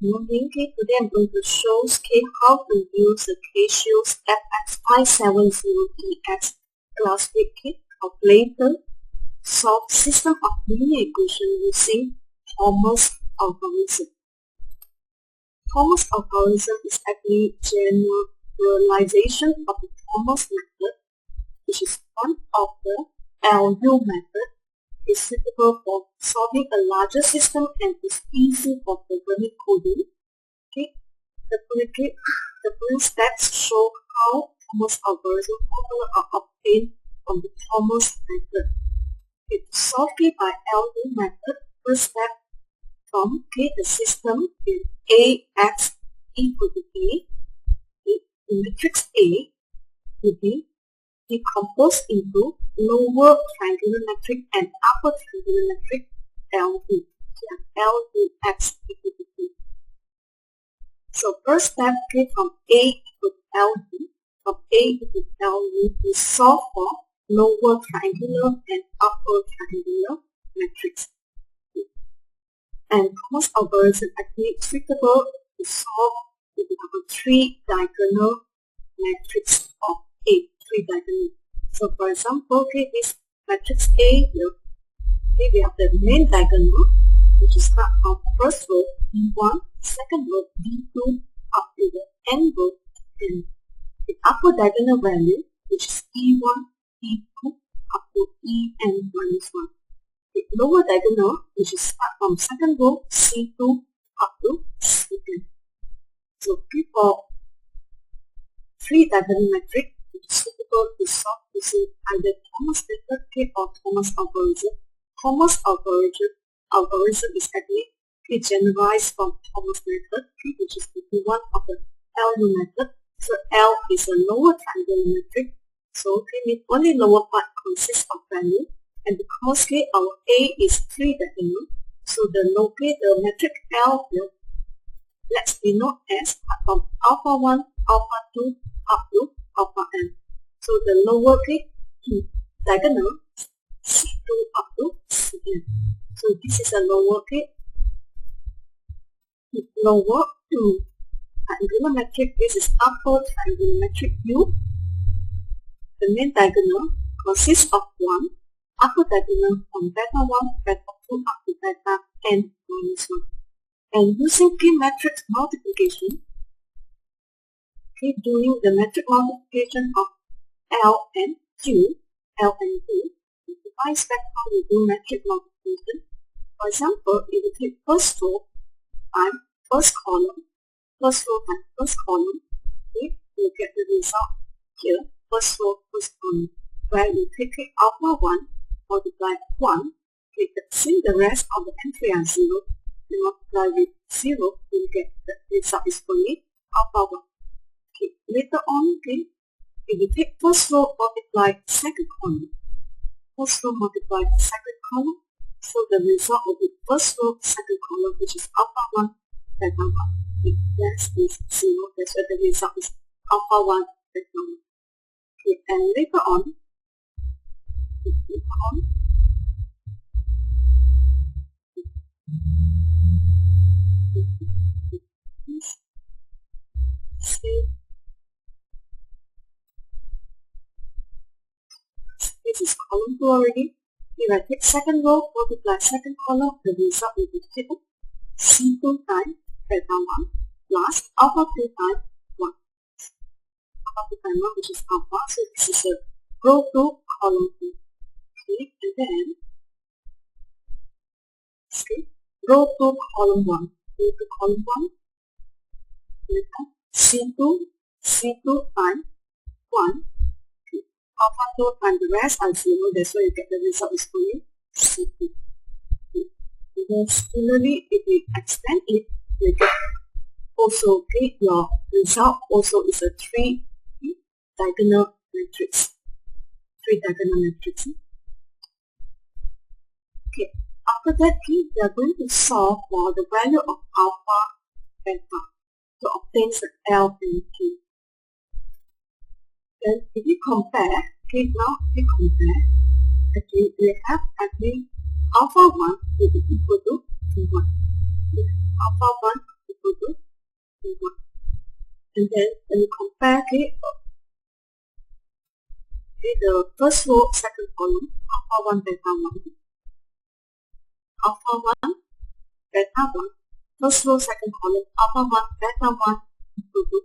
morning. Today I'm going to show how to use the Casio's fx-570EX Classwiz calculator solve system of linear equation using Thomas algorithm. Thomas algorithm is actually generalization of the Thomas method, which is one of the LU method. Is suitable for solving a larger system and is easy for programming coding. The following steps show how Thomas algorithm formula are obtained from the Thomas method. To solve by LU method, first step from the system is AX equal to A. The matrix A will be decomposed into lower triangular metric and upper triangular metric LU. LUX equal to 2. So first step from A equal to LU, from A equal to LU, we solve for lower triangular and upper triangular metrics. And Thomas algorithm actually suitable to solve if we have a 3 diagonal matrix of A. 3 diagonal. So for example, this matrix A here, we have the main diagonal, which is start from first row B1, second row B2, up to the n row N. The upper diagonal value, which is E1, E2, up to En minus 1. The lower diagonal, which is start from second row C2 up to Cn. So for 3 diagonal matrix, suitable to solve using either Thomas method or Thomas algorithm. Thomas algorithm is actually generalized from Thomas method, which is one of the LU method. So L is a lower triangular metric. So the only lower part consists of value, and because our A is 3 diagonal, so the metric L will let's denote as from alpha 1, alpha 2 up to alpha n. So the lower diagonal C2 up to Cn. So this is a lower 2 triangular metric. This is upper triangular metric U. The main diagonal consists of 1 upper diagonal from beta 1, beta 2 up to beta n minus 1. And using matrix multiplication, doing the metric multiplication of L and Q, we devise back how we do metric multiplication. For example, if we take first row times first column, first row times first column, we'll get the result here, first row, first column, where we take alpha 1 multiply 1, since the rest of the entry are 0, we multiply with 0, we'll get the result is only alpha 1. Later on, if we take first row multiply second column, first row multiply second column, so the result will be first row second column, which is alpha 1 beta 1. That is 0, that's why the result is alpha 1 beta 1. And later on, this is column 2 already. If I take second row, multiply second column, the result will be C2 times beta 1 plus alpha 2 times 1. Alpha 2 times 1, which is alpha, so this is a row 2, column 2. And then, row 2, column 1. Row 2, column 1. C2 times 1. Alpha 2 times the rest are 0, that's why you get the result is only C2. Then similarly, if we extend it, you get also your result also is a 3 diagonal matrix. 3 diagonal matrix. After that, we are going to solve for the value of alpha beta to obtain the L and Q. Then if we compare, now we compare, we have alpha 1 will be equal to 1. Alpha 1 equal And then when you compare the first row, second column, alpha 1, beta 1, alpha 1, beta 1, first row, second column, alpha 1, beta 1 equal to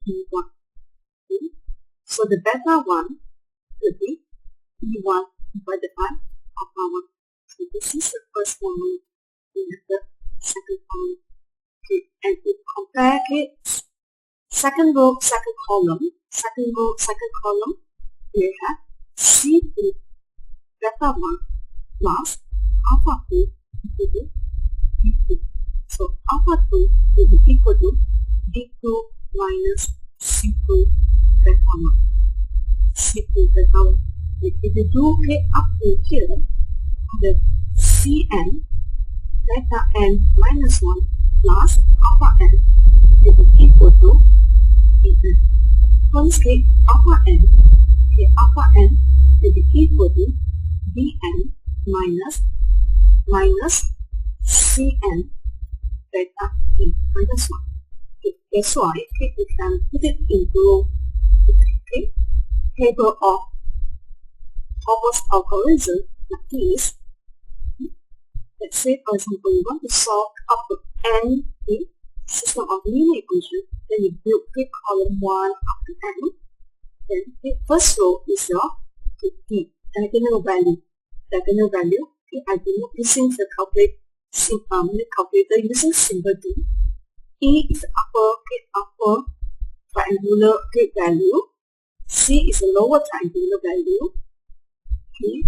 E1. Okay. So the beta 1 will be E1 divided by alpha 1. So this is the first one. We have the second column. Okay. And we compare second row, second column, second row, second column, we have C2 beta 1 plus alpha 2 equal to D2. So alpha 2 will be equal to D2 minus C2 beta 1. C2 beta 1. If you do up to here, the Cn beta n minus 1 plus alpha n will be equal to Dn. Once alpha n will be equal to Dn minus Cn beta n minus 1. Okay, that's why we can put it into table of Thomas algorithm like this. Let's say, for example, you want to solve up to n system of linear equation, then you build column 1 up to n. Then the first row is your diagonal value. Diagonal value, I do not using the calculator using symbol D. E is the upper triangular value. C is the lower triangular value. Okay.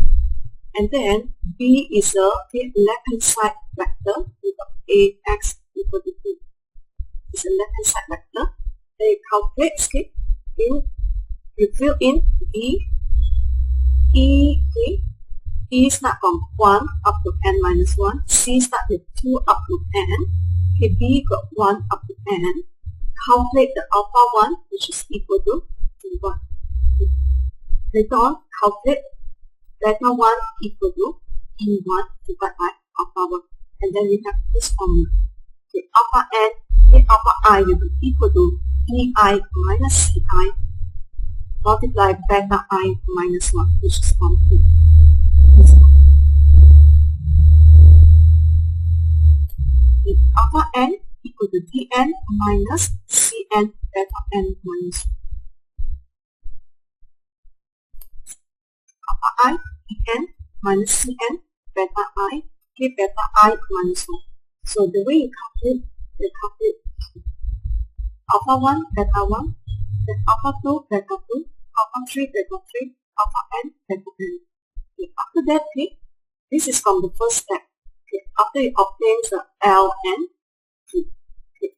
And then B is a left hand side vector with AX equal to 2. It's a left hand side vector. Then you calculate you fill in E start from 1 up to n minus 1, C start with 2 up to n, B got 1 up to n, calculate the alpha 1 which is equal to 1. Later on, calculate beta 1 equal to E1 divided by alpha 1, and then we have this formula. Okay, alpha n, alpha I will be equal to EI minus CI multiply beta I minus 1, which is from 2. Alpha n equal to Dn minus Cn beta n minus 1. Alpha I, Dn minus Cn beta I, beta I minus 1. So the way you calculate alpha 1, beta 1, then alpha 2, beta 2, alpha 3, beta 3, alpha n, beta n. Okay, after that, this is from the first step. Okay, after you obtain the Ln,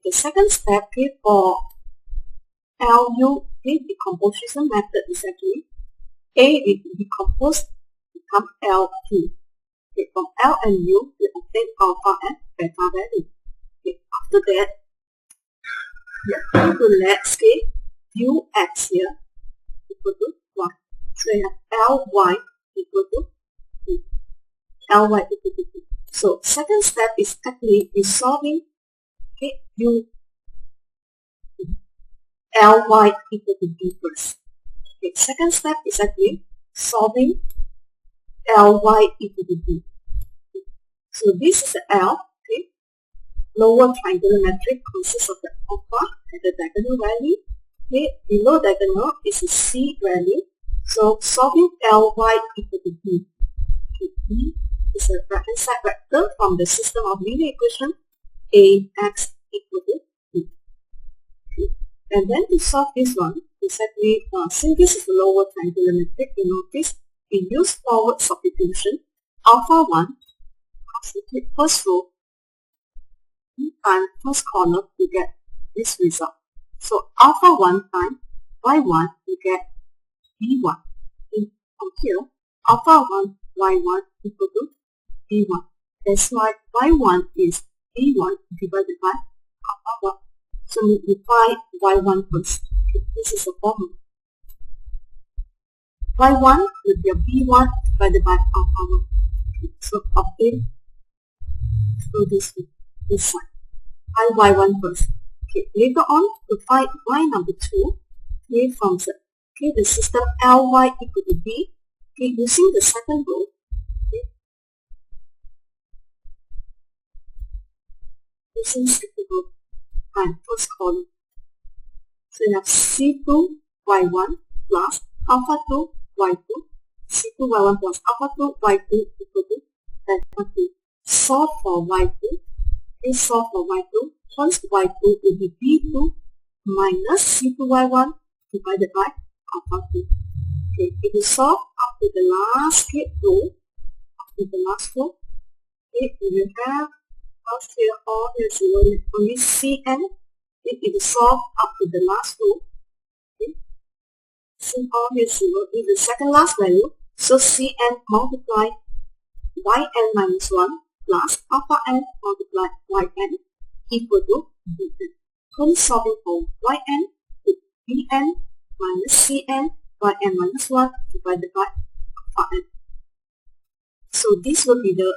the second step for Lu, decomposition method is actually A will be decomposed become L2. Okay, from L and U, we obtain alpha and beta value. Okay, after that, we are going to let Ux here equal to 1. So you have Ly equal to 2. Ly equal to 2. So second step is actually resolving Ly equal to B first. Okay, second step is actually solving Ly equal to B. Okay. So this is the L. Okay. Lower triangular metric consists of the alpha and the diagonal value. Okay. Below diagonal is the C value. So solving Ly equal to B. Okay. B is a right hand side vector from the system of linear equation AX equal to B. Okay. And then to solve this one, exactly, since this is the lower triangular metric, you notice we use forward substitution. Alpha 1 substitute first row times first column, we get this result. So alpha 1 times y1, we get b1. From here, alpha 1 y1 equal to b1. That's why y1 is b1 divided by alpha 1. So we apply y1 first. This is the formula. y1 will be a b1 divided by alpha 1. So obtain through this side. I y1 first. Okay, later on, to find y number 2, okay, from the system Ly equal to b, okay, using the second row, okay, using second row and first column. So you have C2 y1 plus alpha 2 y2, C2 y1 plus alpha 2 y2 equal to delta 2. Solve for y2, okay, solve for y2. Once y2 will be b2 minus C2 y1 divided by alpha 2. Okay, if you solve up to the last row, okay, you will have first here all here is only Cn. If you solve up to the last row, okay, see all here is 0 is the second last value. So Cn multiply yn minus 1 plus alpha n multiply yn equal to bn. Home solving for yn with bn minus Cn yn minus 1 divided by alpha n. So this will be the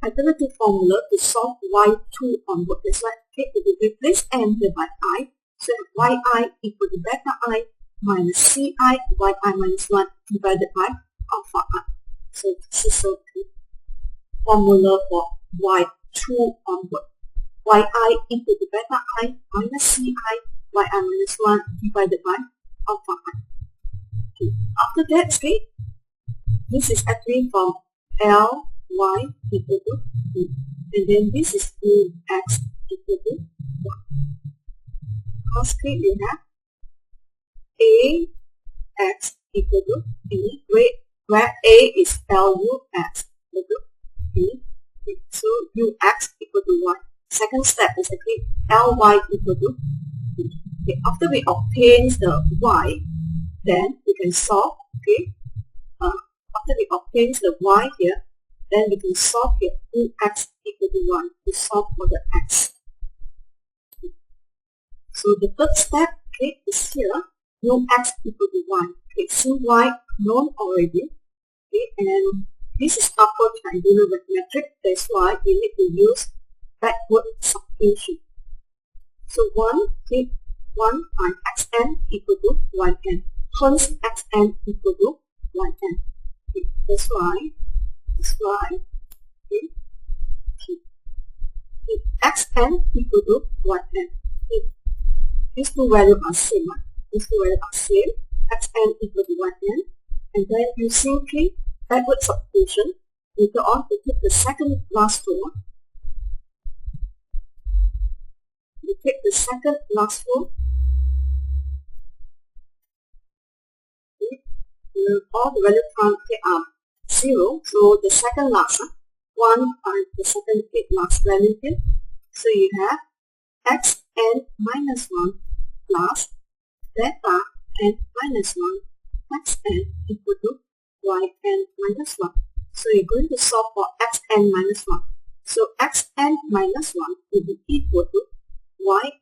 alternative formula to solve y2 onward. That's why if we replace n here by I, so yi equal to beta I minus ci yi minus 1 divided by alpha I. So this is the formula for y2 onward. Yi equal to beta I minus ci yi minus 1 divided by alpha I. Okay. After that, this is actually from Ly equal to b, and then this is x equal to 1. Because you have Ax equal to b, where A is Lux equal to b. So Ux equal to 1. Second step is actually Ly equal to b. Okay, after we obtain the y, then we can solve. After we obtain the y here, then we can solve here Ux equal to 1 to solve for the x. So the third step is here Ux equal to 1. Okay, since y known already, and this is upper triangular metric, that's why we need to use backward substitution. So 1 times xn equal to 1n. Hence xn equal to 1n. Okay, that's why xn equal to 1n. These two values are same. Xn equal to 1n. And then you simply backward substitution. Later on, we take the second last row. All the values are 0. So the second last 1 and the second last value here. So you have xn minus 1 plus beta n minus 1 xn equal to yn minus 1. So you're going to solve for xn minus 1. So xn minus 1 will be equal to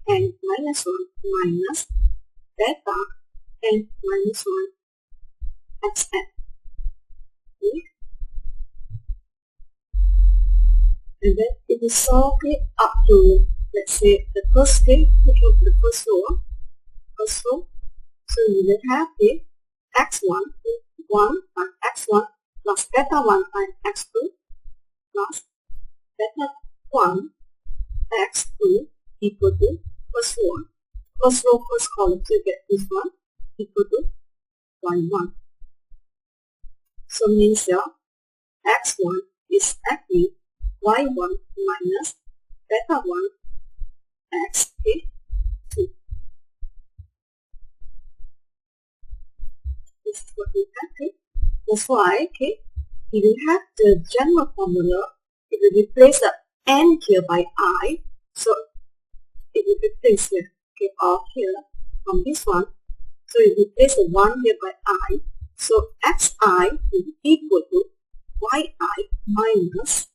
yn minus 1 minus beta n minus 1 xn. Okay. And then it is solve up to, let's say, the first row. So you will have x1 1 and x1 plus beta 1 and x2 plus beta 1 x2 equal to first row, first column. So you get this one equal to 1 1. So means your x1 is actually y1 minus beta 1 x2. This is what we have. That's why if you have the general formula, it will replace the n here by I. So it will replace here, or here from this one. So it will replace the 1 here by I. So xi will be equal to yi minus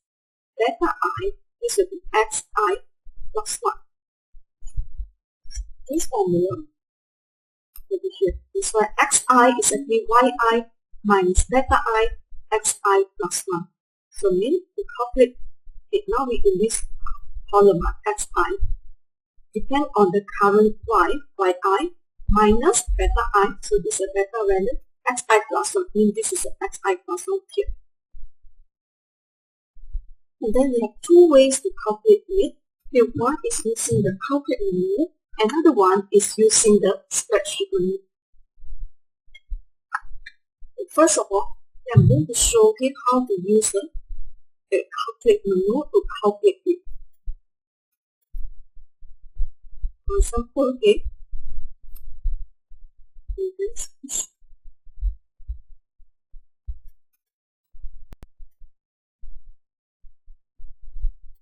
beta I. This will be xi plus 1. This formula will be here. This why xi is actually yi minus beta I xi plus 1. So mean to calculate it now we in this column xi. depend on the current yi, minus beta I, so this is a beta value, xi plus 1, means this is a xi plus 1 here. And then we have two ways to calculate it. Here, one is using the calculate menu, another one is using the spreadsheet menu. First of all, I'm going to show you how to use the calculate menu to calculate it. For example, okay,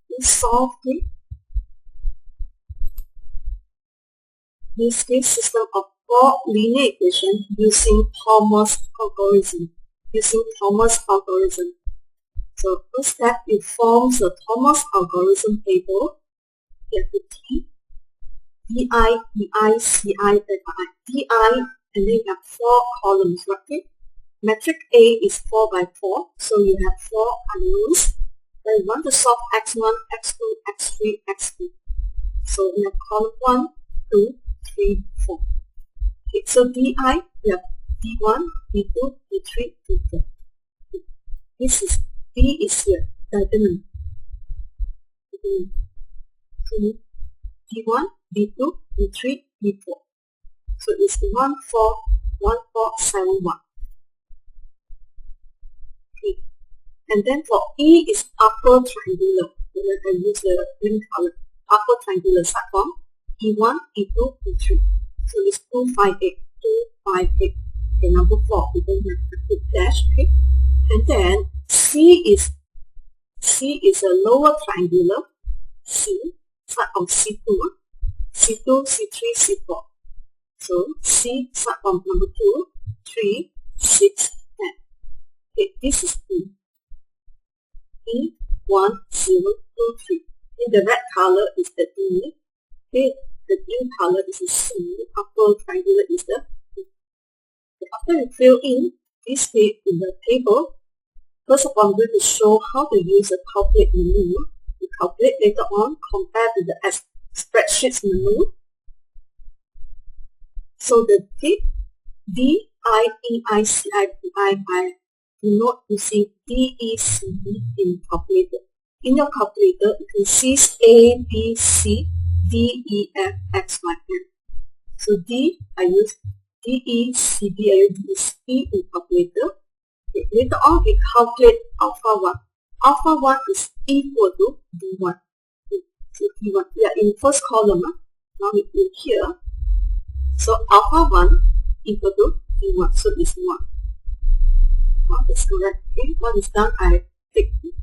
we solve this case system of 4 linear equations using Thomas algorithm. So first step, you form the Thomas algorithm table. Here to T, DI, DI, CI, beta I. DI, and then you have 4 columns, right? Metric A is 4 by 4, so you have 4 unknowns. Then you want to solve x1, x2, x3, x4. So we have column 1, 2, 3, 4. Okay, so DI, we have D1, D2, D3, D4. This is D is here, diagonal. D1, D2, D3, D4. So it's 1, 4, 1, 4, 7, 1. Okay. And then for E is upper triangular. I use the green color. Upper triangular side form. E1, E2, E3. So it's 2, 5, 8. 2, 5, 8. Okay, number 4. We don't have a big dash. Okay. And then C is a lower triangular. C, side of C2. C2, C3, C4. So C side from number 2, 3, 6, 10. Okay, this is E. E, 1, 0, 2, 3. In the red color is the E. Okay, the green color is the C. Upper triangular is the E. Okay, after you fill in this field in the table, first of all, I'm going to show how to use the calculate menu. You calculate later on compared to the spreadsheet menu. So the D, I, E, I, C, I, D, I denote using D, E, C, D in calculator. In your calculator, you can see A, B, C, D, E, F, X, Y, N. So D, I use D, E, C, D, I use D in calculator. Okay, later on, we calculate alpha 1. Alpha 1 is equal to D1. So D1, we are in first column. Now we put here. So alpha 1 equal to D1. So it's 1. 1 is correct. Okay, 1 is done. I take it.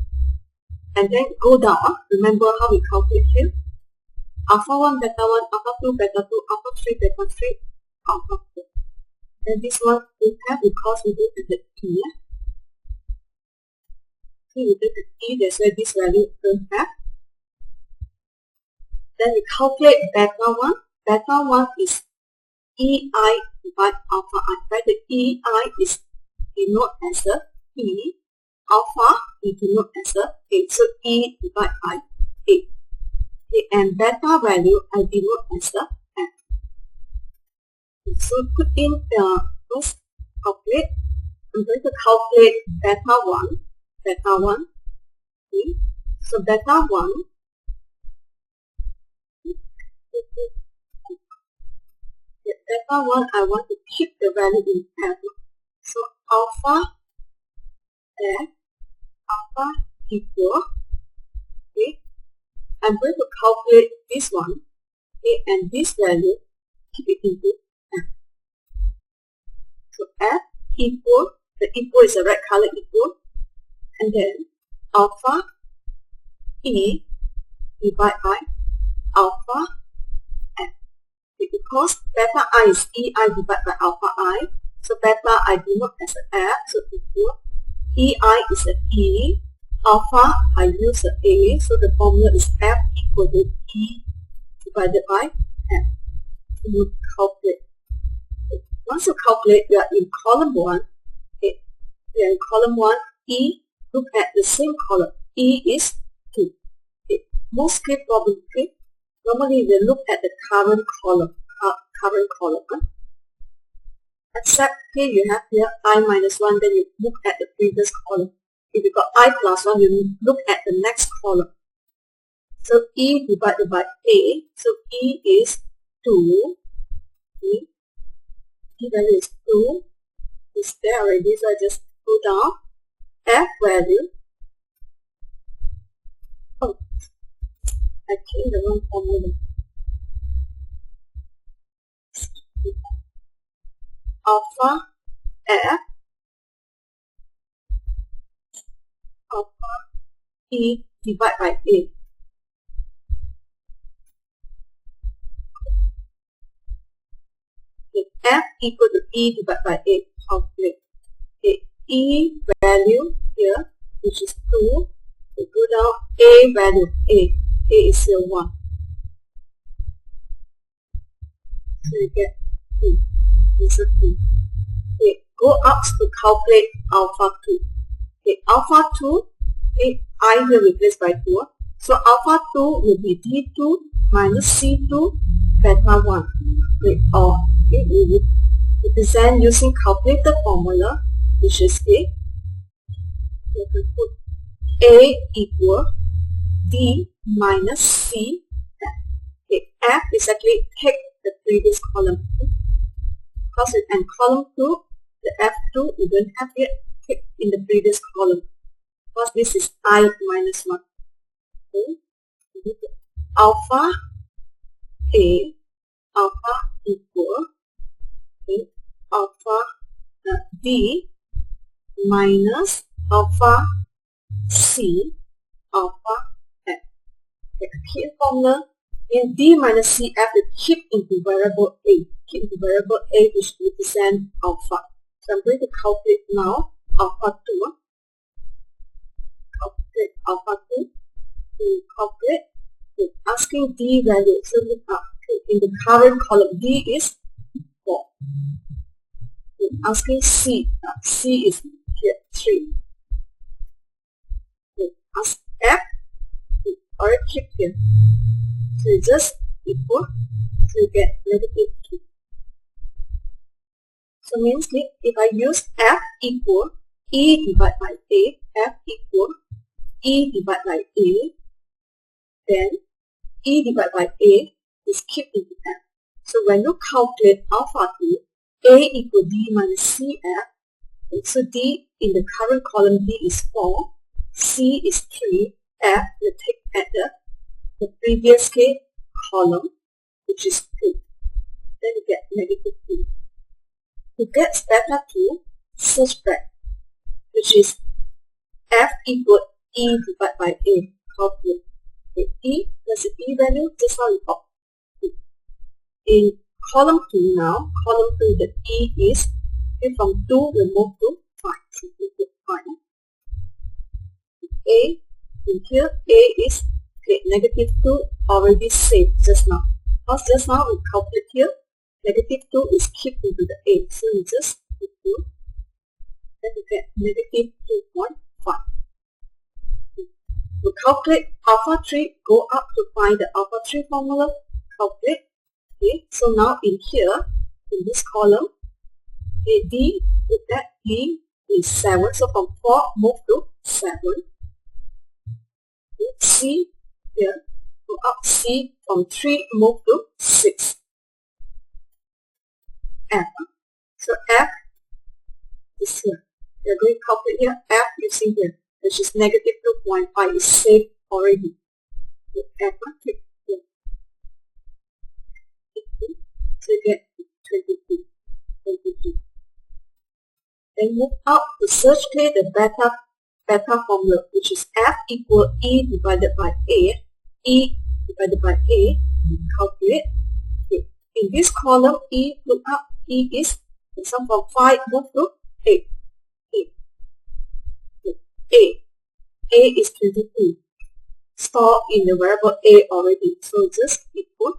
And then go down. Remember how we calculate here. Alpha 1, beta 1, alpha 2, beta 2, alpha 3, beta 3, alpha 4. And this one we have because we look at the E. Okay, we look at E, that's why this value will have. Then we calculate beta 1. Beta 1 is EI divided alpha I. Where the EI is denoted as a E. Alpha we denote as a A. So E divided by A. Okay, and beta value I denote as a F. So put in the first calculate. I'm going to calculate beta 1. Beta 1. Okay. So beta 1. Beta 1, I want to keep the value in F. So alpha F, alpha equal. Okay. I'm going to calculate this one. Okay, and this value, keep it into F. So F equal, the equal is a red color equal, and then alpha E divided by alpha F. Okay, because beta I is EI divided by alpha I, so beta I denote as an F, so equal. EI is an E, alpha I use an A, so the formula is F equal to E divided by F. So you calculate. Once you calculate, we are in column 1. Okay. We are in column 1. E, look at the same column. E is 2. Okay. Most clear problem. Okay. Normally we look at the current column, except here you have here I minus 1, then you look at the previous column. If you got I plus 1, you look at the next column. So E divided by A, so E is 2, E value is 2, is there already, so I just go down, F value, oh, I changed the wrong formula. Alpha F alpha E divided by A. Okay, F equal to E divided by A. Calculate. Okay, E value here, which is 2. We go down A value, A is here 1. So you get 2. This is 2. Okay, go up to calculate alpha 2. Okay, alpha 2, okay, I will replace by 2. So alpha 2 will be D2 minus C2 beta 1. Okay, or okay, we will represent using calculator formula, which is A. We can put A equal D minus C F. Okay, F is actually take the previous column. Because in column 2, the F2 we don't have yet take in the previous column. Because this is I minus 1. Okay. Alpha A, alpha equal, okay, alpha D minus alpha C, alpha F. Okay, key formula in D minus C F we keep into variable A. Keep into variable A which represent alpha. So I'm going to calculate now alpha 2. Calculate alpha 2. To calculate, we're asking D value. So look up in the current column. D is 4. We're asking C. C is here 3. We ask F. We already keep here. So you just equal. So you get negative 2. So means if I use F equal E divided by A, F equal E divided by A, then E divided by A is kept into F. So when you calculate alpha 2, A equal D minus CF, so D in the current column D is 4, C is 3, F will take at the previous column, which is 2. Then you get negative 2. To get beta 2, search back, which is F equal E divided by A. Calculate. Okay, E, that's the E value, just how we got 2. In column 2 now, column 2 the E is, okay, from 2 we move to 5. So we put 5. A, in here, A is, okay, negative 2 already saved just now. Because just now we calculate here, negative 2 is kept into the A. So we just put 2. Then we get negative 2.5. We calculate alpha 3, go up to find the alpha 3 formula, calculate. Okay, so now in here, in this column, okay, D, with that D is 7. So from 4, move to 7. Okay, C, here, go up C, from 3, move to 6. F. So F is here. We are going to calculate here, F using here, which is negative 2.5 is saved already. So F, click here. So you get 22. Then move up to search the beta formula, which is F equal E divided by A. E divided by A. Calculate. Okay. In this column, E, look up, E is, sum from 5 move to 8. A is 22. Store in the variable A already. So just equal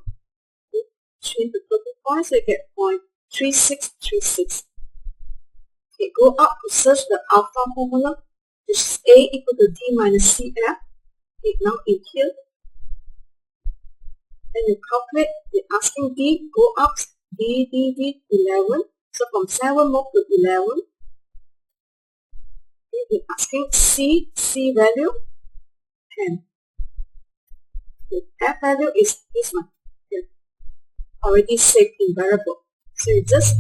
to change the total point, so you get 0.3636. Okay, go up to search the alpha formula, which is A equal to D minus CF. Okay, now in here, Then you calculate, you're asking D, go up, D, 11. So from 7 move to 11. You're asking C value, 10. The F value is this one. Okay. Already saved in variable. So you just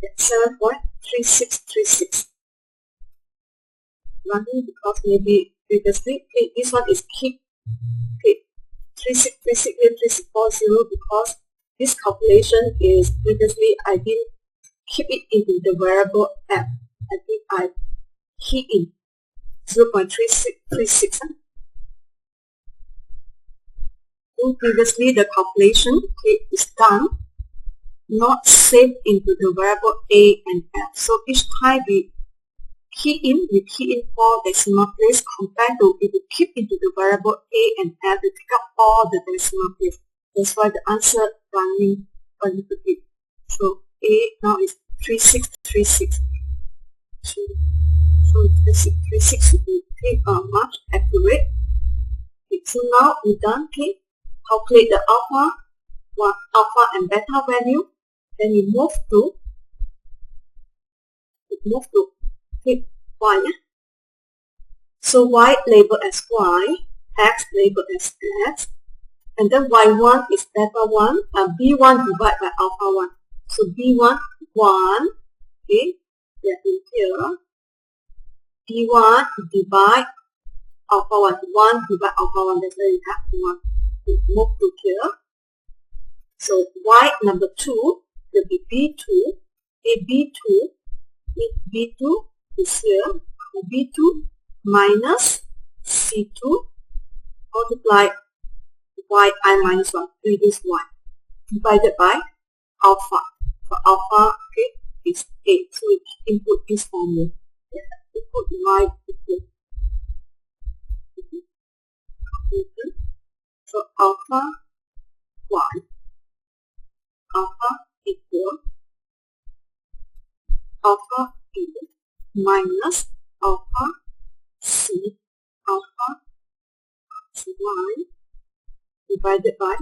get 7.3636. Running because maybe previously, okay, this one is keep, okay, 3640 because this calculation is previously I didn't keep it into the variable F. I think I key in 0.3636. So previously the calculation, okay, is done, not saved into the variable A and F. So each time we key in 4 decimal place compared to if we keep into the variable A and F, we pick up all the decimal place. That's why the answer running a little bit. So A now is 3636. So 3636 will be much accurate. Okay, so now we're done. Okay, calculate the alpha and beta value. Then we move to okay, Y. So Y labeled as Y, X labeled as X, and then Y1 is beta 1, and B1 divided by alpha 1. So B1, 1, okay, they're in here. B1 divide alpha 1, 1 divide alpha 1, that's why we have 1. We move to here. So Y number 2 will be B2, B2 is here, B2 minus C2 multiply yi minus 1, previous y, divided by alpha. For alpha, okay, is 8. So we input this formula. Input y equal. So alpha y, alpha equal alpha e minus alpha c, alpha y divided by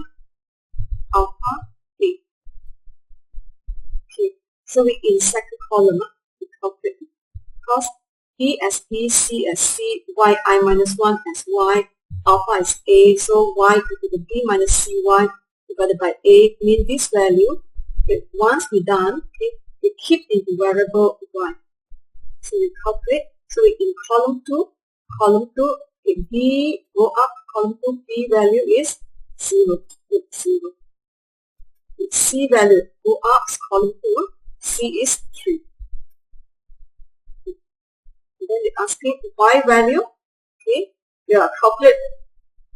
alpha a. Okay, so we in second column, we calculate because B as B, C as C, yi minus 1 as y, alpha is a, so y equal to the B minus cy divided by a, mean this value. Okay, once we're done, okay, we keep in the variable y. So we calculate, so we in column 2, okay, B go up, column 2, B value is 0, 0. C value go up, column 2, C is 3. And then we're asking y value, okay, we are calculate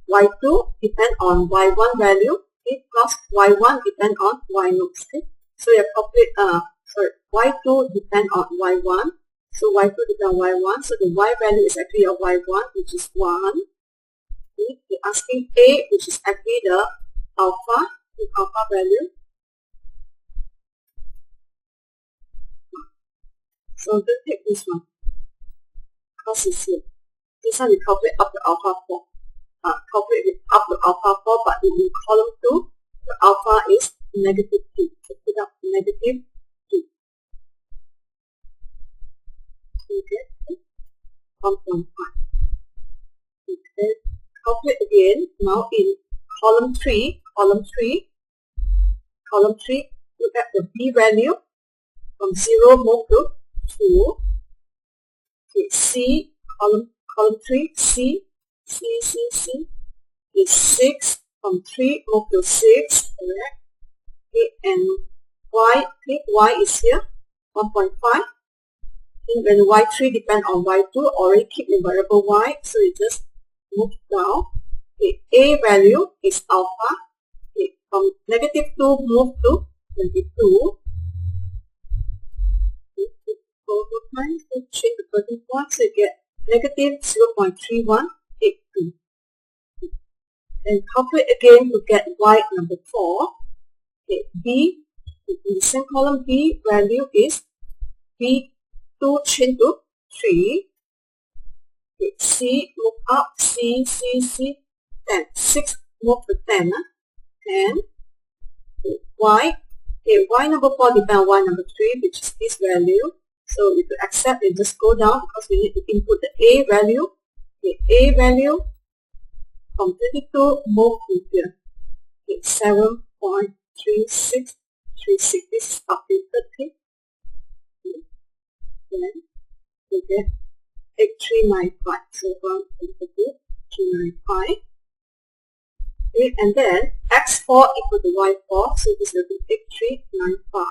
y2 depend on y1 value, okay, plus y1 depend on y0, okay. So we are calculate, y2 depend on y1, so y2 depend on y1, so the y value is actually a y1, which is 1. Okay. We're asking a, which is actually the alpha, the alpha value. So we'll take this one, because it's here. This one we calculate up to alpha 4. Calculate it up to alpha 4, but in column 2, the alpha is negative 2. So put up negative 2. So you get 1.5. Okay. Calculate again. Now in column 3, look at the B value from 0 move to 2. Okay, C, column 3, C is 6, from 3 move to 6, correct? Okay, and Y, okay, Y is here, 1.5. And when Y3 depend on Y2, already keep the variable Y, so you just move down. Okay, A value is alpha. Okay, from negative 2 move to 22. Over time, so change the floating point, so you get negative 0.3182. And calculate again to get y number 4. Okay, B, in the same column, B value is B2 change to 3. Okay, C, move up, C, 10. 6 move to 10. 10. Y. Okay, y number 4 depends on y number 3, which is this value. So if you accept it, just go down because we need to input the A value. Okay, A value from 22 move to here. Okay, 7.3636. This is updated. Okay. Then we get 8395. So 395. Okay, and then x4 equal to y4. So this will be 8395.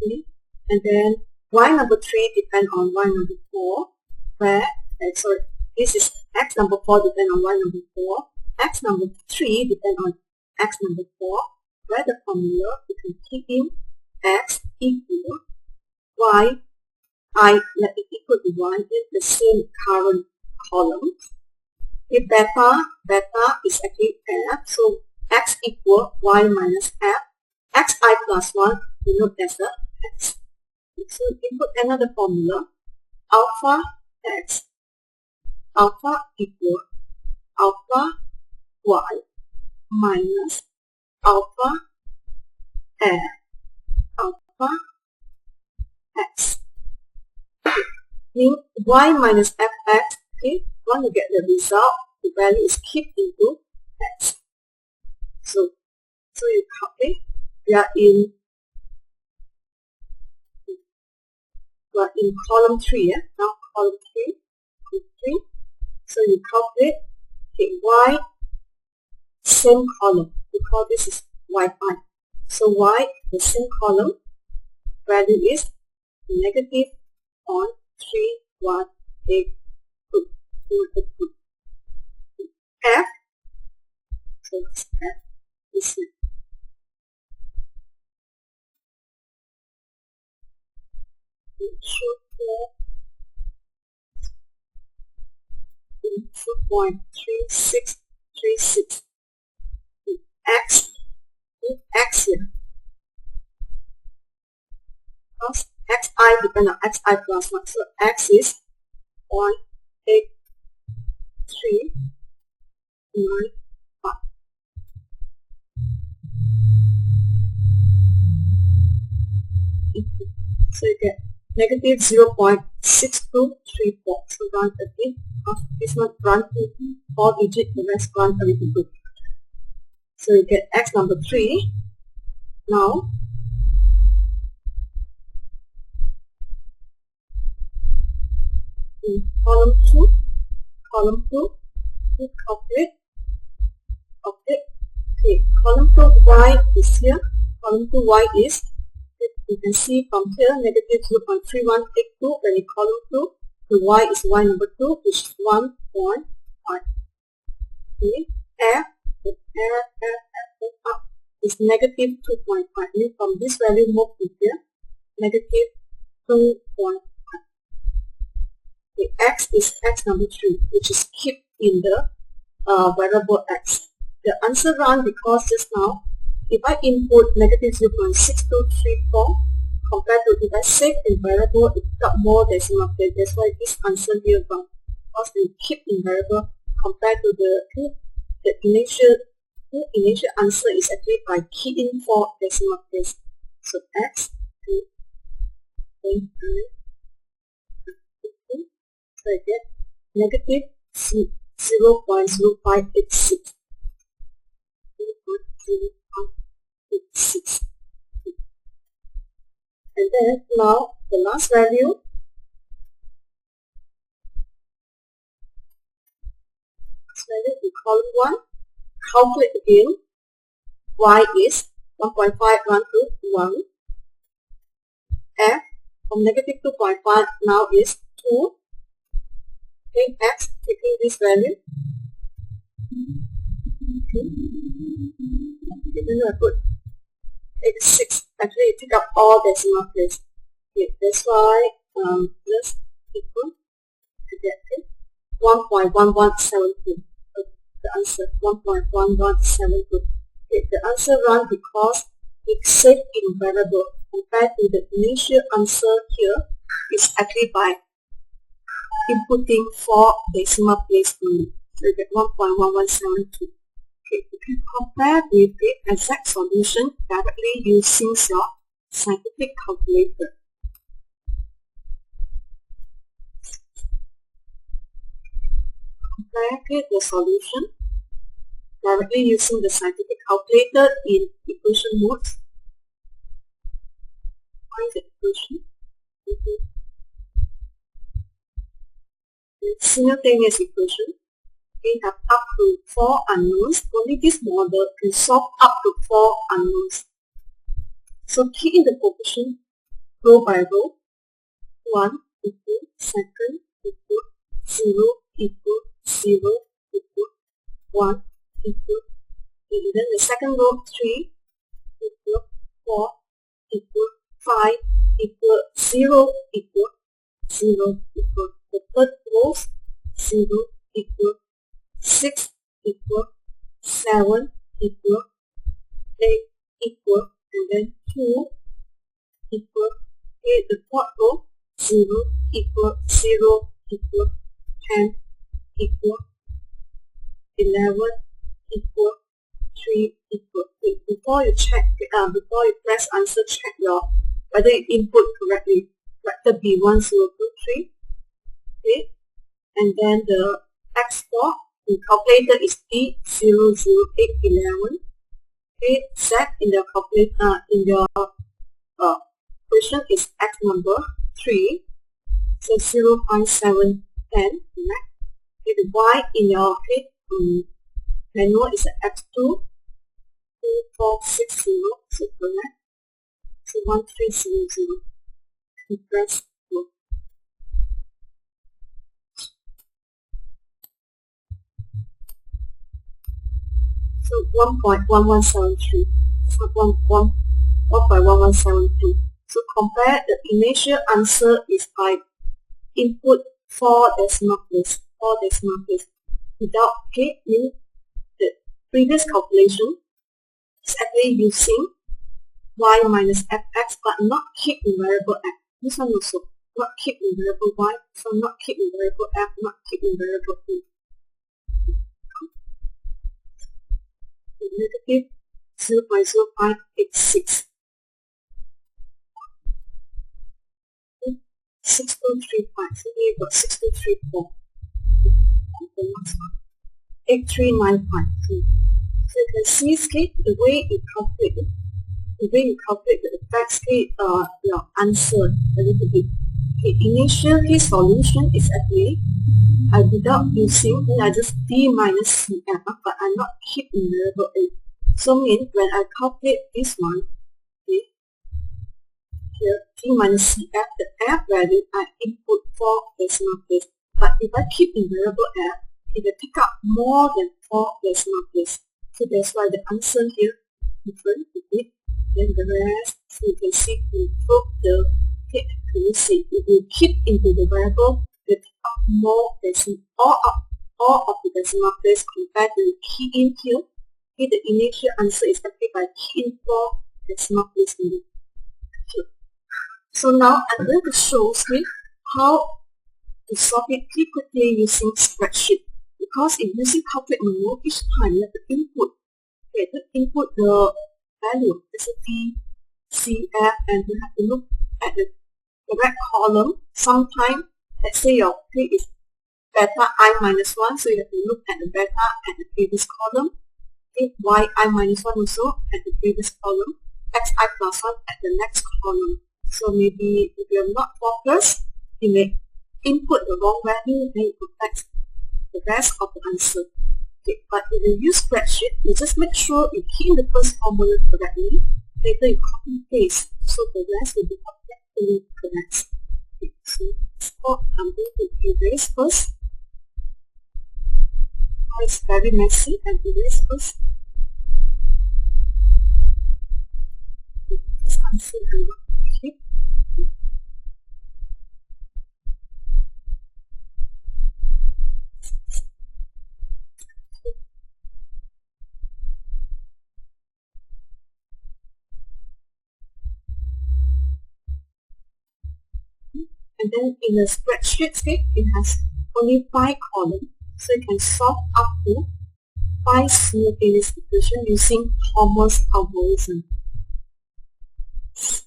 Okay. And then y number 3 depend on y number 4, where, sorry, this is x number 4 depend on y number 4, x number 3 depend on x number 4, where the formula you can keep in x equal y, let it equal to y in the same current column. If beta is actually f, so x equal y minus f, xi plus 1 we note as the x. So input another formula, alpha x, alpha equal alpha y minus alpha f, alpha x. Okay. Mean y minus fx, okay, when you get the result, the value is kept into x. So you copy, we are in column 3, now column 3, so you calculate, okay, y, same column, because this is y5, so y, the same column, value is negative on 3182, f, so it's f, this is two point 3636 x here because xi depends on xi plus 1, so x is 18395. So you get negative 0.6234. So run again. This one run to 4 digit, the rest run a little bit. So you get x number 3. Now in column 2, we calculate. Okay, column 2 y is here. Column 2 y is, you can see from here, negative 0.3182, when in column 2, the y is y number 2, which is 1.5. Okay, f up is negative 2.5. Means from this value move to here, negative 2.5. Okay, x is x number 3, which is kept in the variable x. The answer run because just now, if I input negative 0.6234 compared to if I save in variable, it got more decimal place. That's why this answer here run, because we keep in variable compared to the initial answer is actually by keying 4 decimal place. So x so I get negative 0.0586. And then now the last value, in column 1, calculate again. Y is 1.5 run to 1. F from negative 2.5 now is 2. Okay, x taking this value. Then I put 86. Actually, it took up all decimal place. Okay, that's why just equal to get 1.1172. The answer 1.1172. Okay, the answer run because it's saved in variable compared to the initial answer here is actually by inputting 4 decimal place only. So you get 1.1172. Okay, you can compare with the exact solution directly using your scientific calculator. Compare the solution directly using the scientific calculator in equation mode. Find the equation. Simultaneous equation. We have up to 4 unknowns. Only this model can solve up to 4 unknowns. So key in the coefficient row by row. 1 equal, second equal, 0 equal, 0 equal, 1 equal, and then the second row 3 equal, 4 equal, 5 equal, 0 equal, 0 equal. The third row 0 equal, 6 equal, 7 equal, 8 equal, and then 2 equal. Okay, the fourth row 0 equal, 0 equal, 10 equal, 11 equal, 3 equal. Okay, before you press answer, check whether you input correctly. Vector B1023. Okay, and then the export in calculator is D00811. Okay, Z in the calculator question is X number 3, so 0.710. Okay, the Y in your manual is X2 2460, so correct. So 1300. You press go. So 1.1173. So 1.1172. So compare the initial answer is by input 4 decimal place. 4 decimal place. Without means the previous calculation is actually using y minus fx, but not keep in variable x. This one also not keep in variable y, so not keep in variable f, not keep in variable e. Negative 0.0586. 6235. So here you've got 6234. The next one. 83953. So you can see the way you calculate it. The way you calculate the effects your answer a little bit. Okay, initially solution is actually without using, I just D minus CF, but I'm not keep in variable A. So means when I calculate this one, okay, here D minus CF, the F value I input 4 decimal place. But if I keep in variable F, it will pick up more than 4 decimal place. So that's why the answer here different a bit than the rest. So you can see we improve the accuracy. If you keep into the variable, it will pick up more decimal, all of the decimal place compared to the key in here. Okay, the initial answer is actually by key in 4 decimal place in the here. So now I'm going to show you how to solve it quickly using spreadsheet. Because in using calculate manual, each time you have to input. Okay, to input the value, D, C, F, and you have to look at the correct column. Sometimes, let's say your K is beta I minus 1, so you have to look at the beta at the previous column. Okay, Y I minus 1 also at the previous column. X I plus 1 at the next column. So maybe if you are not focused, you may input the wrong value, then it affects the rest of the answer. Okay, but if you use spreadsheet, you just make sure you key in the first formula correctly, later you copy and paste, so the rest will be perfectly correct. Okay, so I'm going to erase first. Oh, it's very messy, and erase first. Okay, this answer I'm not okay. And then in the spreadsheet, it has only 5 columns. So you can solve up to 5 simultaneous equations using Homer's algorithm. So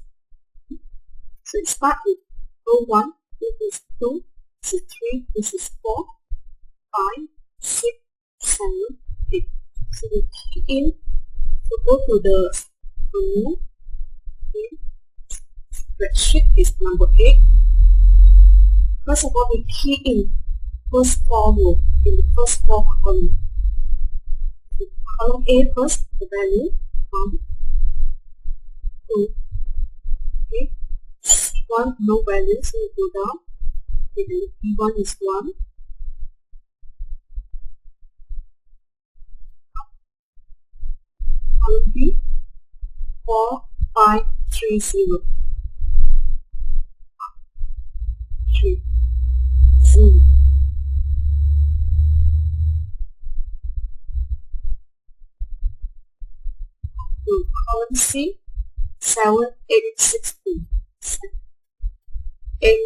it starts with row 1, this is 2, this is 3, this is 4, 5, 6, 7, 8. So we key in to go to the row. Spreadsheet is number 8. First of all, we key in first 4 rows in the first 4 columns. Column A first, the value 1, 2, 3. C1 no value, so we go down. Okay, B1 is 1. Column B 4, 5, 3, 0. 3, 0. Column C 7, 8, 6, 2. 8,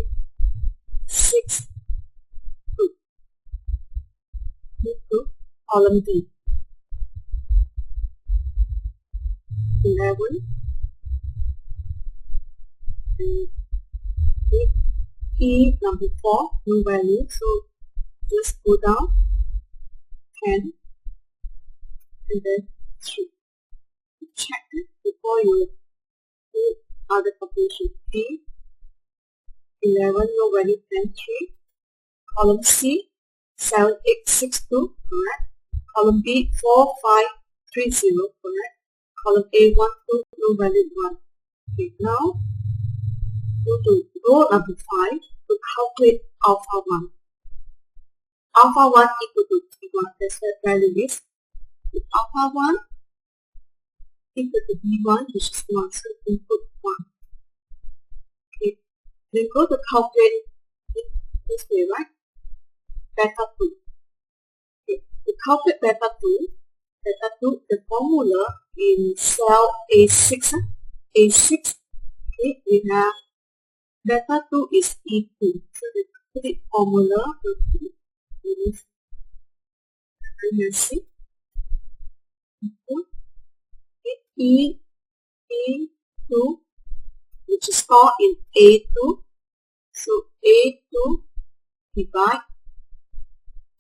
6, 2. Move to column D 11, and E number 4, no value, so just go down 10 and then 3. Check it before you do other calculation. E 11, no value, 10, 3. Column C 7, 8, 6, 2, correct. Column B 4, 5, 3, 0, correct. Column A 1, 2, no value, 1. Okay, now go to row number 5 to calculate alpha 1. Alpha 1 equal to B1, that's the value is. Alpha 1 equal to B1, which is 1, so input 1. Okay, then go to calculate it this way, right? Beta 2. Okay, to calculate beta 2, the formula in cell A6, okay, we have beta 2 is E2. So we put it formula is E2, which is stored in A2. So A2 divide,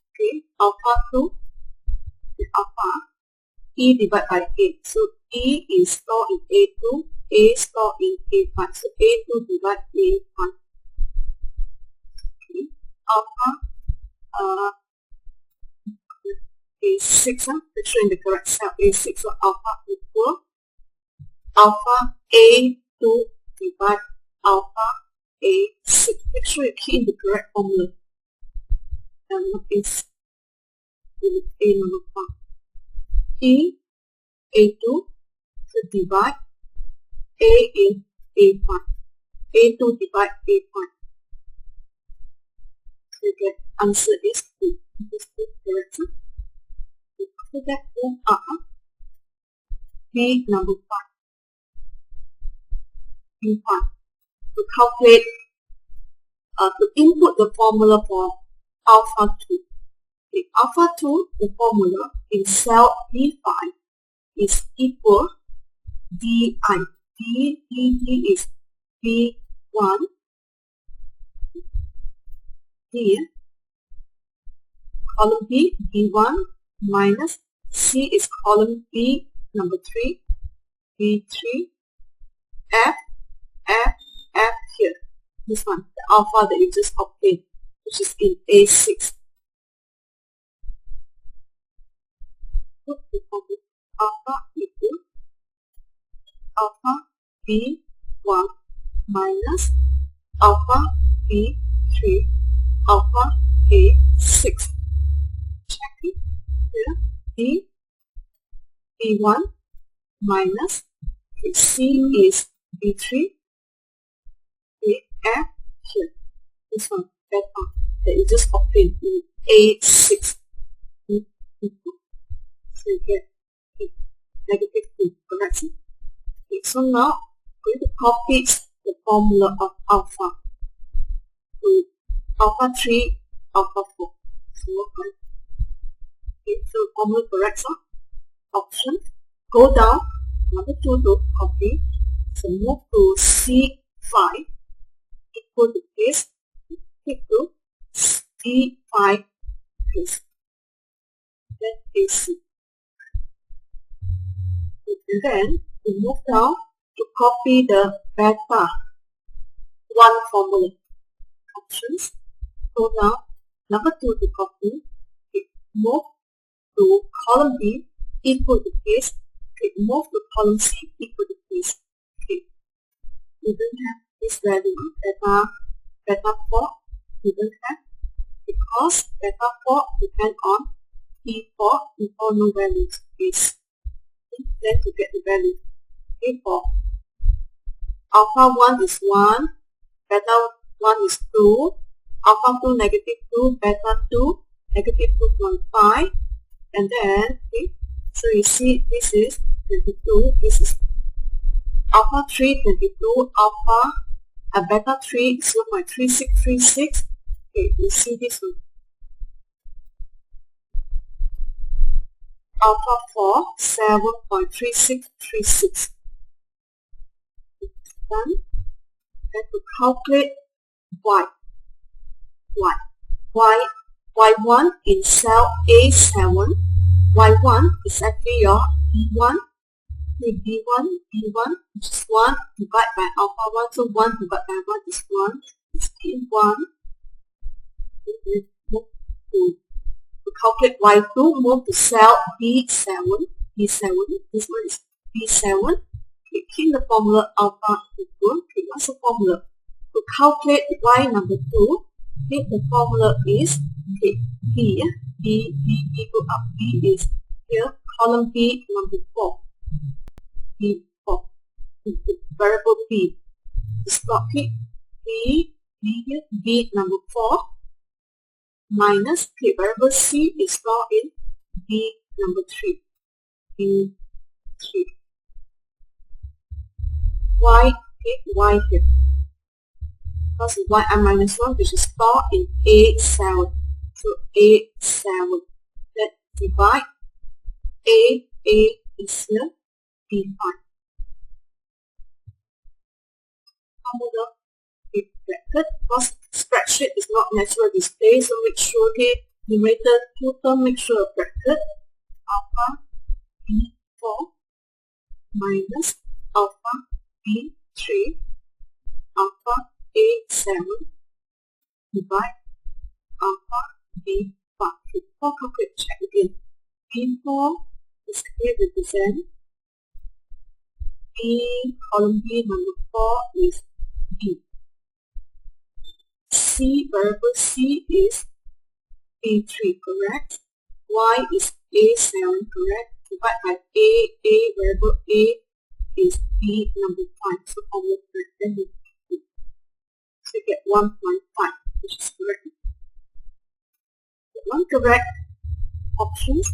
okay, alpha 2 is alpha, E divided by A. So E is stored in A2, A stored in A5. So A2 divide A5. Okay. Alpha A6, make sure in the correct cell A6, so alpha equal alpha A2 divide alpha A6. Make sure you key in the correct formula. And what is A number 5? E A2, so divide A in A5. A2 divide A5. So you get answer is 2. This is correct. So that one up. B number 5. B5. To calculate, to input the formula for alpha 2. The alpha 2, the formula in cell B5 is equal DI. D is B1. D, column B, B1 minus C is column B number 3, B3, F here. This one, the alpha that you just obtained, which is in A6. Alpha equal alpha B1 minus alpha B3 alpha A6. Check it here. B1 minus C is B3 F here. This one, that one that you just obtained in A6. So you get negative 2, correct? Okay, so now we're going to copy the formula of alpha to alpha 3, alpha 4. So Okay, so formula correct, so option. Go down, number 2 to copy. So move to C5 equal to this, click to C5 this. That is C. And then we move down to copy the beta 1 formula. Options. Go down, number 2 to copy. Click move to column B equal to this. Click move to column C equal to this. Okay. We don't have this value beta 4. We don't have because beta 4 depend on E4. E4 no values. Is then to get the value. E4. Alpha 1 is 1. Beta 1 is 2. Alpha 2 negative 2. Beta 2 negative 2.5. And then, okay, so you see this is 22. This is alpha 3 22. Alpha beta 3 0.3636. Okay, you see this one. Alpha 4 7.3636. Done. And to calculate Y1 in cell A7. Y1 is actually your B1. B1 which is 1 divided by alpha 1. So 1 divided by 1 is 1. It's B1. To calculate Y2, move to cell B7. This one is B7. Clicking the formula alpha equal. Okay, what's the formula? To calculate Y number 2, okay, the formula is okay, B go up. B is here, column B number 4. B4. Variable B. Stop it. B number 4 minus variable C is stored in B number 3. B3. Y here. Because Y minus 1 which is stored in A7. So A7. Then divide A is here. B5. Formula is bracket because spreadsheet is not natural display, so make sure numerator two term, make sure bracket alpha B4 minus alpha B3 alpha A7 divide alpha B5. Before calculate, check again. B4 is here represent B, column B number 4 is B. C, variable C is A3, correct? Y is A7, correct? Divided by A, variable A is B number 5. So formula correct, then we so you get 1.5, which is correct. One correct options.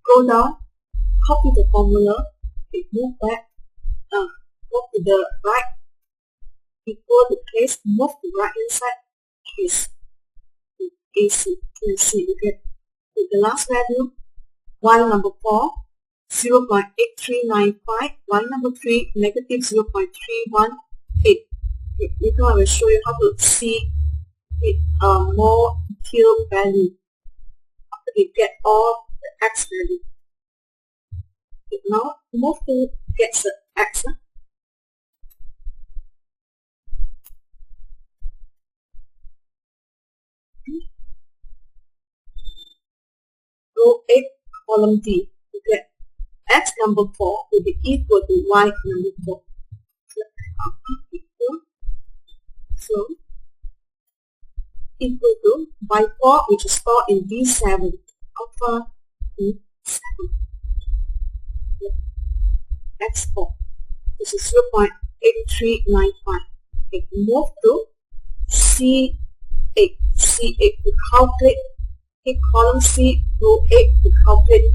Go down, copy the formula, move back, move to the right, equal the place, move to the right hand side is AC. Let's see, you get the last value, Y number 4, 0.8395, Y number 3, negative 0.318. Later I will show you how to see more detailed value after we get all the X value. Okay, now move to get the X. Row 8, column D. You get X number 4 will be equal to Y number 4. So equal to Y4 which is stored in D7. Alpha D7. X4. This is 0.8395. Okay, move to C8. C8 to calculate. Okay, column C, row 8 to calculate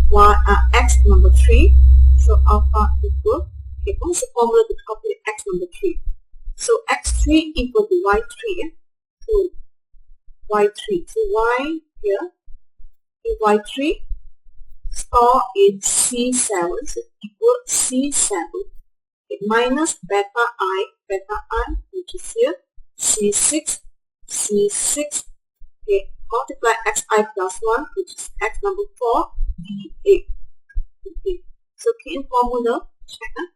X number 3. So alpha equal. Okay, what's the formula to calculate X number 3? So X3 equal to Y3. So Y3. So Y here. In Y3, store in C7, so equal C7, okay, minus beta I, which is here, C6, okay, multiply xi plus 1, which is x number 4, D8. Okay, so key in formula, check that,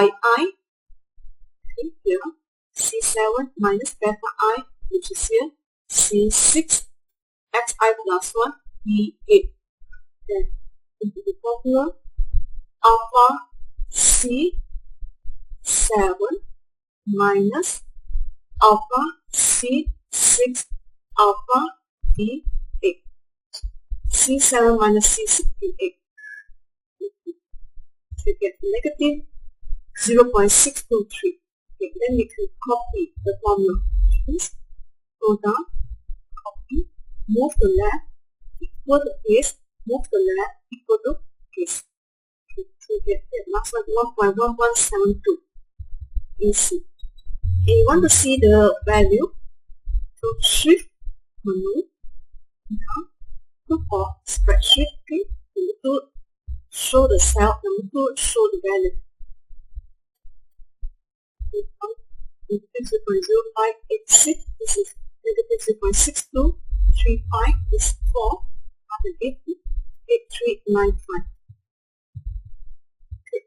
yi, okay, here, C7 minus beta I, which is here, C6, xi plus 1, D8. Then, into the formula, alpha C7 minus alpha C6 alpha D8. C7 minus C6 D8. So you get negative 0.623. Okay, then we can copy the formula. Please go down, copy, move to left, equal to this, move to left, equal to this. Okay, so you get the last one 1.1172. Easy. And you want to see the value, so shift menu, look for spreadsheet, okay, number 2, show the cell, number 2, show the value. Negative 0.0586, this is negative 0.6235, this is 4, 8395.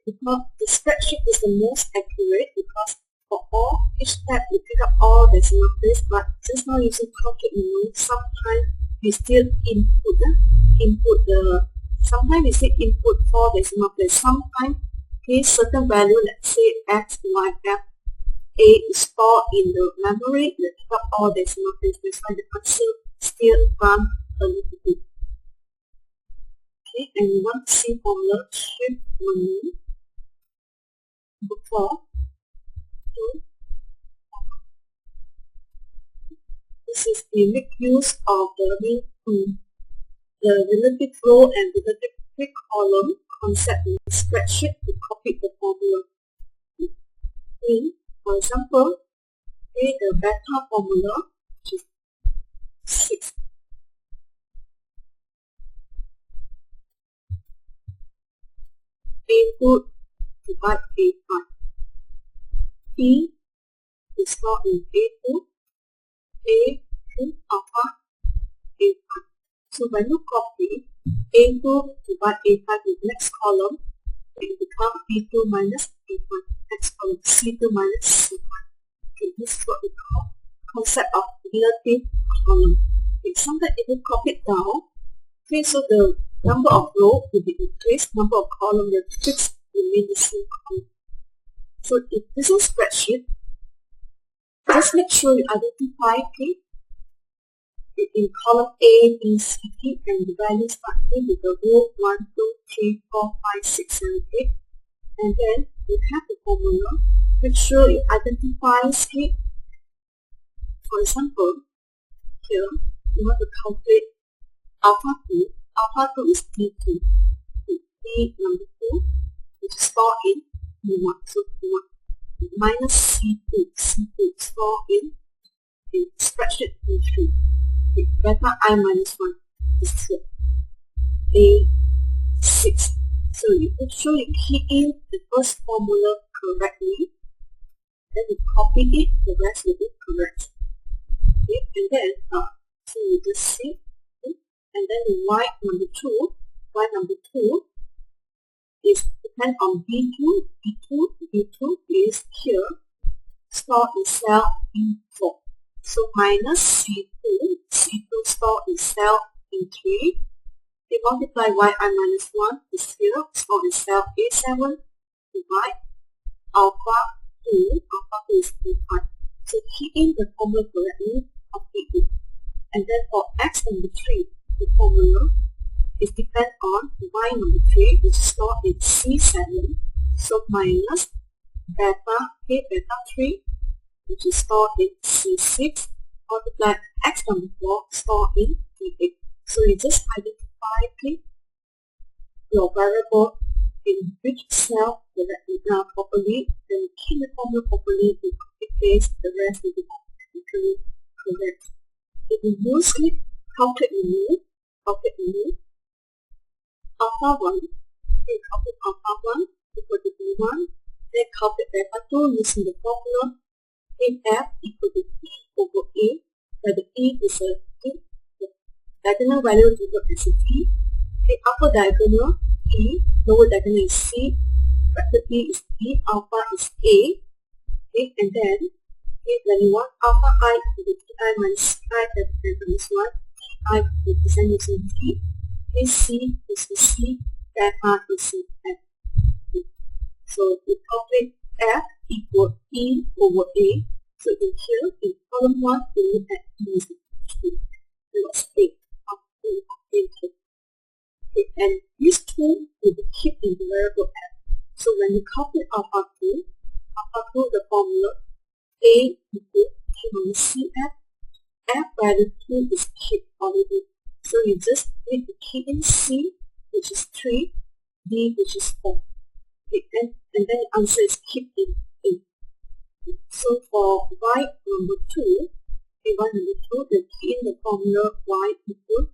Because the spreadsheet is the most accurate, because for all, each step you pick up all decimal place, but just now using calculate menu, sometimes you still input the, sometimes you say input 4 decimal place, sometimes okay, certain value, let's say x, y, f, a is stored in the memory, you pick up all decimal place, that's why the answer still run a little bit. Okay, and you want to see formula, shift menu, number 4, this is the make use of the relative row and relative column concept in the spreadsheet to copy the formula. For example, okay, the beta formula, which is 6. Input divide A5. P is stored in A2, A2 alpha A5. So when you copy A2 divide A5 in the next column, it becomes A2 minus A5. Next column, C2 minus C5. Okay, this is what we call concept of relative column. Okay, sometimes if you copy it down, okay, so the number of rows will be increased, number of columns will be fixed, remain the same column. So if this is spreadsheet, just make sure you identify, okay, in column A, B, C, D, and the values start with the row 1, 2, 3, 4, 5, 6, 7, 8, and then you have the formula. Make sure you identify, okay, for example, here you want to calculate alpha 2. Alpha 2 is D2. D number 2, which is stored in D1. So D1 minus C2. C2 stored in spreadsheet D3. Okay, beta I minus 1 is A6. So you make sure you key in the first formula correctly, then you copy it, the rest will be correct. Okay, and then so you just see, okay, and then the y number 2 is depend on B2. B2 is here stored in cell B4. So minus C2 stored in cell B3. They multiply yi minus 1 is here stored in cell A7 divide alpha 2 is B5. So key in the formula correctly, copy it. And then for x number 3, the formula is depend on y number 3, which is stored in C7. So minus beta 3, which is stored in C6, multiply x number 4, stored in D8. So you just identify your variable in which cell properly, then you key the formula properly, you copy paste, the rest will be technically correct. If you use it, calculate menu, alpha 1, then calculate alpha 1 equal to B1, then calculate alpha 2 using the formula F equal to E over A, where the E is the diagonal value to the as a P. The upper diagonal E, lower diagonal is C, vector E is B, alpha is A, okay, and then when you want alpha I equal to Ti minus I minus 1, Ti represent using T, C is the C, gamma is the F. So we calculate F equal E over A. So in here, in column 1, we look at E is equal to 2. Let's take up to input. Okay, and these two will be kept in the variable F. So when you calculate alpha 2, the formula A equal to minus CF, F value 2 is kept already. So you just need to key in C, which is 3, D, which is 4. Okay, and then the answer is kept in A. So for y number 2, then key in the formula y equal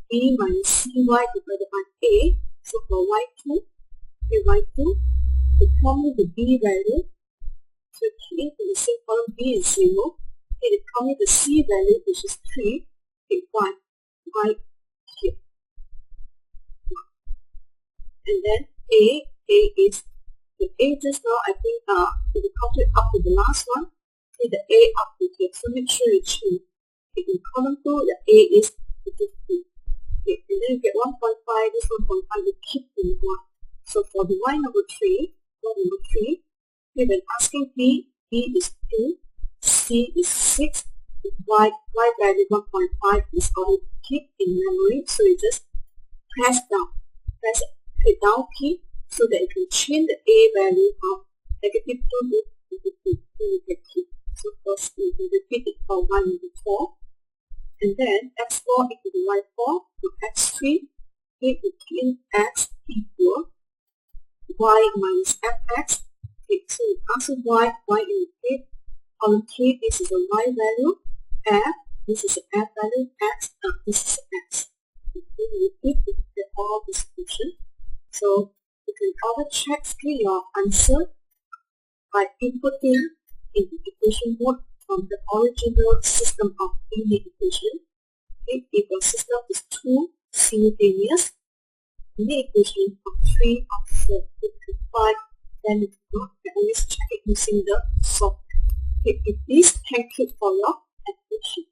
B minus CY divided by A. So for y2, y2, the formula the B value. So key into the same column B is 0. Okay, the formula the C value, which is 3. Okay, y here. And then A is the A just now, I think we calculate up to the last one. Okay, the A up to here. So make sure you choose. Okay, in column 2, the A is 2. Okay, and then you get 1.5, this 1.5 will keep in 1. So for the y number 3, okay, then asking B is 2, C is 6, y value 1.5 is already kept in memory. So you just press the down key so that you can change the A value of negative 2 to negative 2. So first we will repeat it for y number 4. And then x4 equal to y4, so x3, we begin x equal y minus fx. Okay, so we answer y indicate column 3, this is a y value, f, this is a f value, x, this is x. Okay, we repeat the all distribution. So you can double check your answer by inputting in the equation mode from the original system of linear equation. Okay, if your system is 2 simultaneous, linear equation of 3 or 4, 5, then you can always check it using the software. Okay, please thank you for your attention.